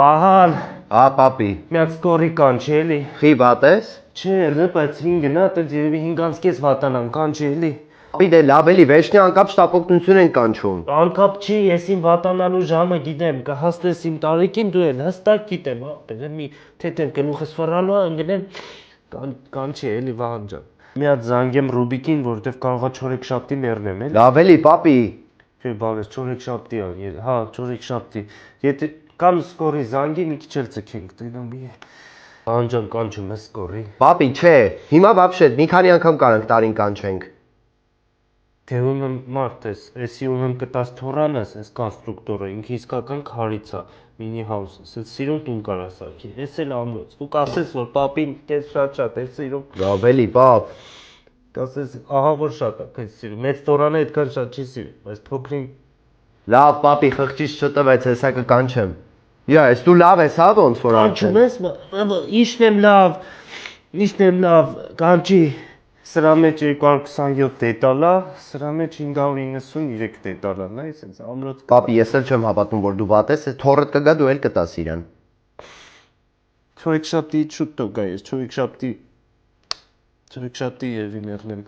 Պահան, պապի։ միակ սկորի կան չէ էլի։ Խի վատ ես։ Չէ, բայց 5 գնա, տենց երևի 5-ից կես վատանան, կան չէ էլի։ Պապի դե լավ էլի, վերջնի անկապ շտապօգնություն են կանչում։ Անկապ չի, ես իմ վատանալու ժամը գիտեմ, կհասնես իմ տարիքին դու էլ հստակ գիտեմ, հա, մի թեթև գլուխս ֆռալու է, ընկնեմ, կան չի էլի Վահան ջան։ Մի հատ զանգեմ Ռուբիկին, որովհետև կարողա չորեքշաբթի մեռնեմ, էլի։ Լավ էլի, պապի։ Չէ, բալես, չորեքշաբթի է, հա, չորեքշաբթի։ Եթե կամ սկորի զանգի մի քիչ էլ ցկենք, տենա մի Վահան ջան, կանչում ես սկորի։ Պապի, չէ, հիմա բաբշե, մի քանի անգամ կարանք տարին կանչենք։ Դե ում մարդ ես, էսի ում կտած թորանս, այս կոնստրուկտորը, ինքը իսկական քարից է, մինի հաուս, ես սիրուն տուն կարա սարքի, ես էլ ամոց, ու կասես, որ պապին կես շատ է սիրում։ Լավ էլի, պապ։ Կասես, ահա որ շատ է քեզ սիրում, մեծ թորանը այդքան շատ չի սիրում, բայց փոքրին։ Լավ, պապի, խղճից չտվեց, հեսա կկանչեմ։ Յա, ես դու լավ ես, հա, ոնց որ Կանչում ես, իշն եմ լավ, կանչի։ Սրա մեջ 227 դետալ է, սրա մեջ 593 դետալ է, նայես ինձ ամրոց։ Պապի, ես էլ չեմ հավատում, որ դու վատ ես, թորդ կգա դու էլ կտաս իրան։ Չորեքշաբթի շուտ տո գա ես, չորեքշաբթի երևի մեռնեմ։